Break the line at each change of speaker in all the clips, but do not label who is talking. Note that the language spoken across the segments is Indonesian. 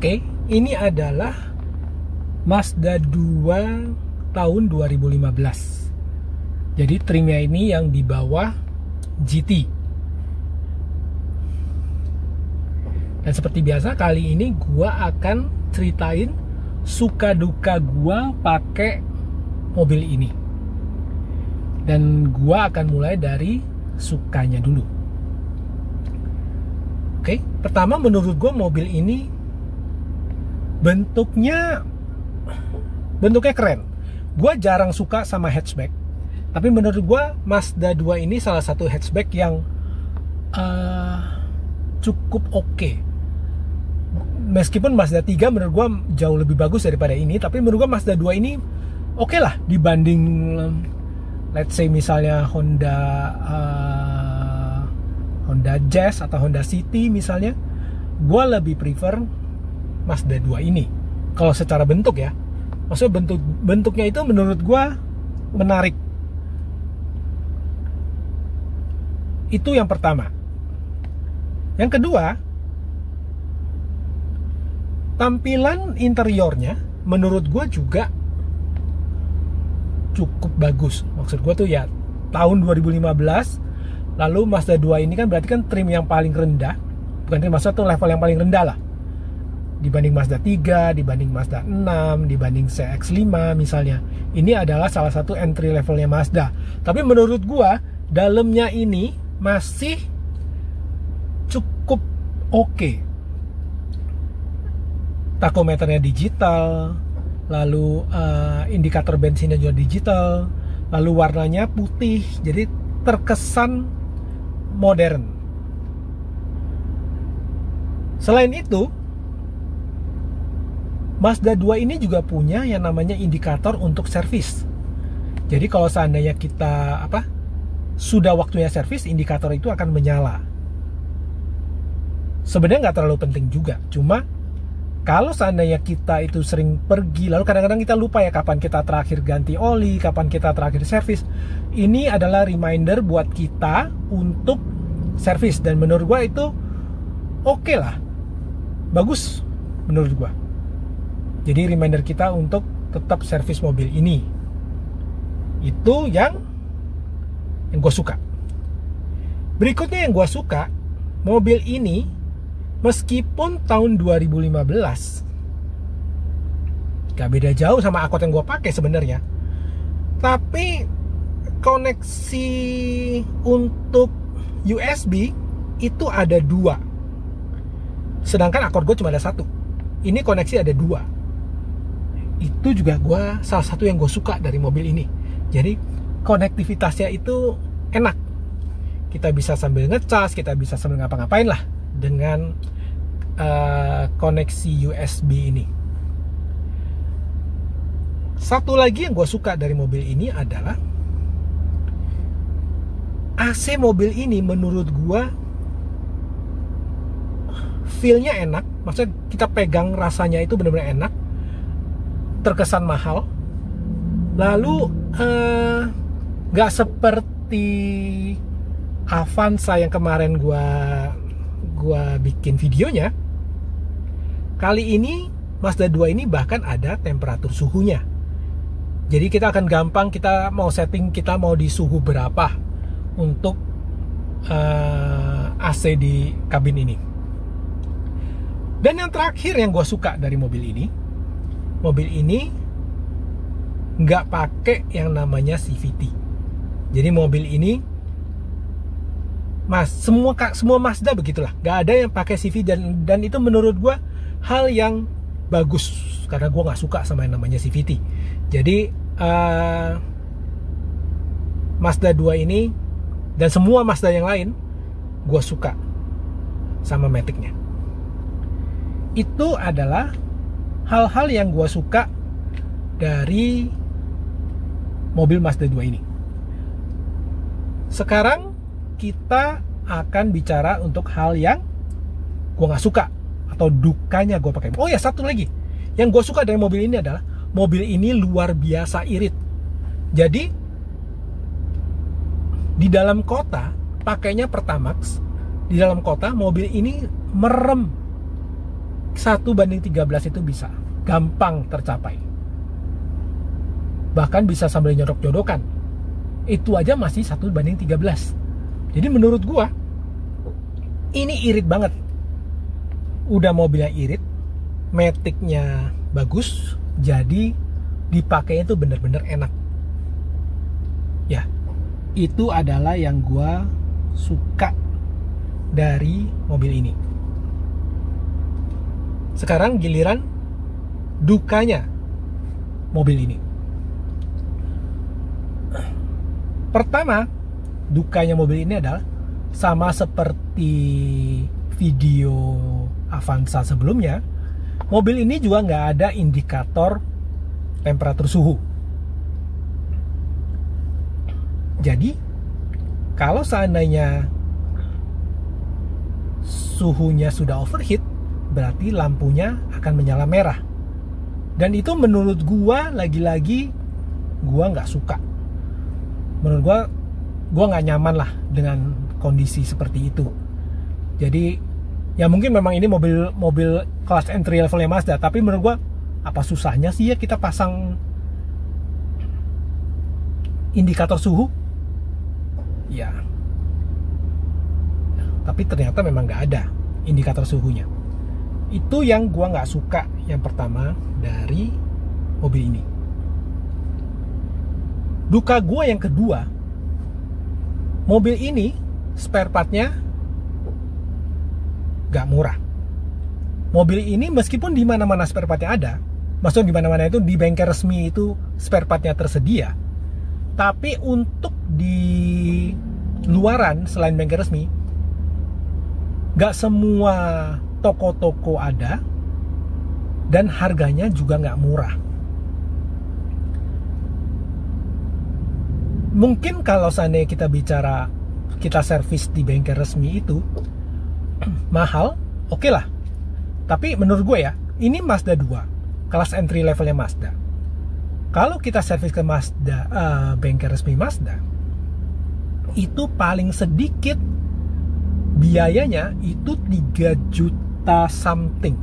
Oke, ini adalah Mazda 2 tahun 2015. Jadi trimnya ini yang di bawah GT. Dan seperti biasa kali ini gua akan ceritain suka duka gua pakai mobil ini. Dan gua akan mulai dari sukanya dulu. Oke, pertama menurut gua mobil ini bentuknya keren. Gua jarang suka sama hatchback, tapi menurut gua Mazda 2 ini salah satu hatchback yang cukup oke. Meskipun Mazda 3 menurut gua jauh lebih bagus daripada ini, tapi menurut gua Mazda 2 ini oke lah dibanding let's say misalnya Honda Jazz atau Honda City misalnya. Gua lebih prefer Mazda 2 ini kalau secara bentuk ya. Maksudnya bentuknya itu menurut gua menarik. Itu yang pertama. Yang kedua, tampilan interiornya menurut gua juga cukup bagus. Maksud gua tuh ya tahun 2015. Lalu Mazda 2 ini kan berarti kan trim yang paling rendah. Bukan trim, maksudnya tuh level yang paling rendah lah dibanding Mazda 3, dibanding Mazda 6, dibanding CX-5 misalnya. Ini adalah salah satu entry levelnya Mazda. Tapi menurut gua dalamnya ini masih cukup oke. Tachometernya digital, lalu indikator bensinnya juga digital, lalu warnanya putih, jadi terkesan modern. Selain itu, Mazda 2 ini juga punya yang namanya indikator untuk servis. Jadi kalau seandainya kita sudah waktunya servis, indikator itu akan menyala. Sebenarnya nggak terlalu penting juga, cuma kalau seandainya kita itu sering pergi, lalu kadang-kadang kita lupa ya kapan kita terakhir ganti oli, kapan kita terakhir servis. Ini adalah reminder buat kita untuk servis, dan menurut gua itu oke lah, bagus menurut gua. Jadi reminder kita untuk tetap servis mobil ini. Itu yang gue suka. Berikutnya yang gue suka, mobil ini meskipun tahun 2015 gak beda jauh sama Accord yang gue pakai sebenarnya, tapi koneksi untuk USB itu ada 2, sedangkan Accord gue cuma ada 1. Ini koneksi ada 2. Itu juga salah satu yang gue suka dari mobil ini. Jadi konektivitasnya itu enak. Kita bisa sambil ngecas, kita bisa sambil ngapa-ngapain lah dengan koneksi USB ini. Satu lagi yang gue suka dari mobil ini adalah AC mobil ini menurut gue feel-nya enak. Maksudnya kita pegang rasanya itu benar-benar enak, terkesan mahal. Lalu gak seperti Avanza yang kemarin gua bikin videonya. Kali ini Mazda 2 ini bahkan ada temperatur suhunya. Jadi kita akan gampang, kita mau setting, kita mau di suhu berapa untuk AC di kabin ini. Dan yang terakhir yang gue suka dari mobil ini nggak pakai yang namanya CVT. Jadi mobil ini semua Mazda begitulah, nggak ada yang pakai CVT, dan itu menurut gue hal yang bagus karena gue nggak suka sama yang namanya CVT. Jadi Mazda 2 ini dan semua Mazda yang lain gue suka sama Matic-nya. Itu adalah hal-hal yang gue suka dari mobil Mazda 2 ini. Sekarang kita akan bicara untuk hal yang gue gak suka atau dukanya gue pakai. Oh ya, satu lagi yang gue suka dari mobil ini adalah mobil ini luar biasa irit. Jadi di dalam kota pakainya Pertamax, di dalam kota mobil ini merem 1:13 itu bisa gampang tercapai, bahkan bisa sambil nyodok-jodokan. Itu aja masih 1:13. Jadi menurut gua ini irit banget. Udah mobilnya irit, matic-nya bagus, jadi dipakainya itu bener-bener enak. Ya, itu adalah yang gua suka dari mobil ini. Sekarang giliran dukanya mobil ini. Pertama, dukanya mobil ini adalah sama seperti video Avanza sebelumnya, mobil ini juga nggak ada indikator temperatur suhu. Jadi, kalau seandainya suhunya sudah overheat, berarti lampunya akan menyala merah. Dan itu menurut gua, lagi-lagi gua nggak suka. Menurut gua nggak nyaman lah dengan kondisi seperti itu. Jadi ya mungkin memang ini mobil kelas entry levelnya Mazda, tapi menurut gua apa susahnya sih ya kita pasang indikator suhu? Ya, tapi ternyata memang nggak ada indikator suhunya. Itu yang gua nggak suka yang pertama dari mobil ini. Duka gua yang kedua, mobil ini spare partnya gak murah. Mobil ini meskipun di mana-mana spare partnya ada, maksudnya di mana-mana itu di bengkel resmi itu spare partnya tersedia, tapi untuk di luaran selain bengkel resmi, gak semua toko-toko ada, dan harganya juga gak murah. Mungkin kalau seandainya kita servis di bengkel resmi itu mahal, oke lah. Tapi menurut gue ya, ini Mazda 2, kelas entry levelnya Mazda. Kalau kita servis ke Mazda, bengkel resmi Mazda, itu paling sedikit biayanya itu 3 juta something.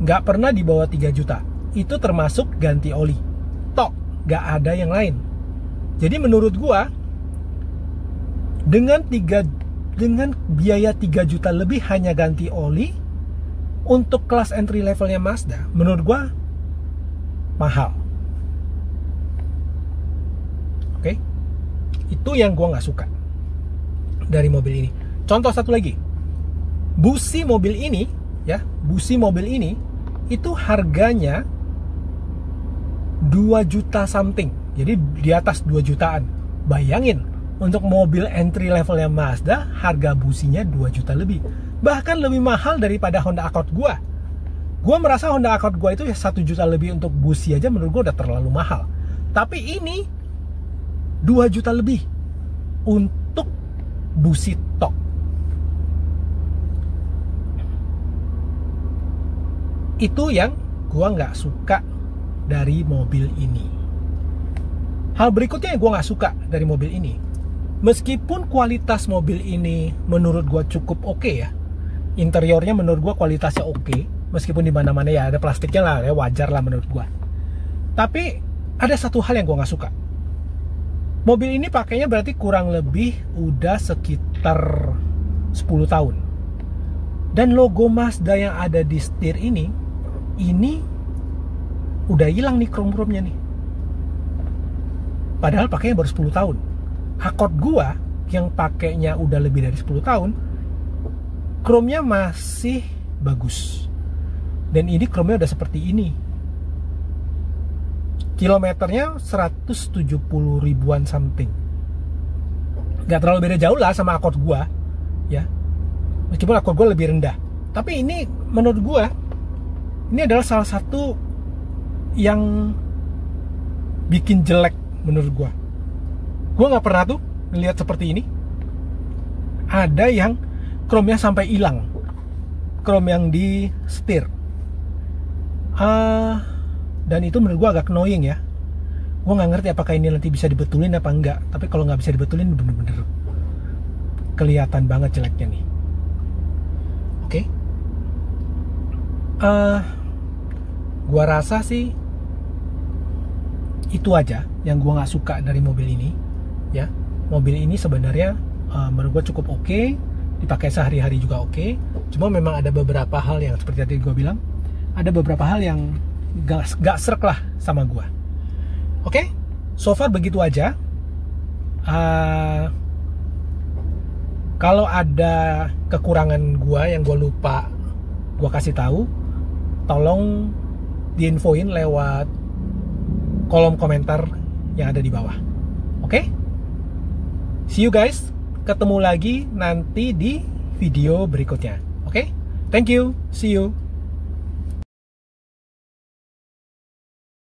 Nggak pernah di bawah 3 juta. Itu termasuk ganti oli. Tok, nggak ada yang lain. Jadi menurut gua dengan biaya 3 juta lebih hanya ganti oli untuk kelas entry levelnya Mazda, menurut gua mahal. Oke? Itu yang gua nggak suka dari mobil ini. Contoh satu lagi. Busi mobil ini itu harganya 2 juta something. Jadi di atas 2 jutaan. Bayangin, untuk mobil entry levelnya Mazda, harga businya 2 juta lebih. Bahkan lebih mahal daripada Honda Accord gua. Gua merasa Honda Accord gua itu 1 juta lebih untuk busi aja menurut gua udah terlalu mahal. Tapi ini 2 juta lebih untuk busi tok. Itu yang gua nggak suka dari mobil ini. Hal berikutnya yang gue nggak suka dari mobil ini, meskipun kualitas mobil ini menurut gue cukup oke ya, interiornya menurut gue kualitasnya oke, meskipun di mana-mana ya ada plastiknya lah, ya wajar lah menurut gue. Tapi ada satu hal yang gue nggak suka. Mobil ini pakainya berarti kurang lebih udah sekitar 10 tahun. Dan logo Mazda yang ada di setir ini udah hilang nih krom-kromnya nih. Padahal pakainya baru 10 tahun. Accord gua yang pakainya udah lebih dari 10 tahun, kromnya masih bagus. Dan ini kromnya udah seperti ini. Kilometernya 170 ribuan something. Gak terlalu beda jauh lah sama Accord gua, ya. Meskipun Accord gua lebih rendah. Tapi ini menurut gua, ini adalah salah satu yang bikin jelek menurut gua nggak pernah tuh ngelihat seperti ini. Ada yang kromnya sampai hilang, krom yang di setir. Dan itu menurut gua agak annoying ya. Gua nggak ngerti apakah ini nanti bisa dibetulin apa enggak. Tapi kalau nggak bisa dibetulin, bener-bener kelihatan banget jeleknya nih. Oke. Gua rasa sih itu aja yang gua nggak suka dari mobil ini. Ya, mobil ini sebenarnya menurut gua cukup oke, dipakai sehari-hari juga oke. Cuma memang ada beberapa hal yang seperti tadi gua bilang, ada beberapa hal yang gak srek lah sama gua. Oke, so far begitu aja. Kalau ada kekurangan gua yang gua lupa gua kasih tahu, tolong diinfoin lewat kolom komentar yang ada di bawah. Oke? See you guys. Ketemu lagi nanti di video berikutnya. Oke? Thank you. See you.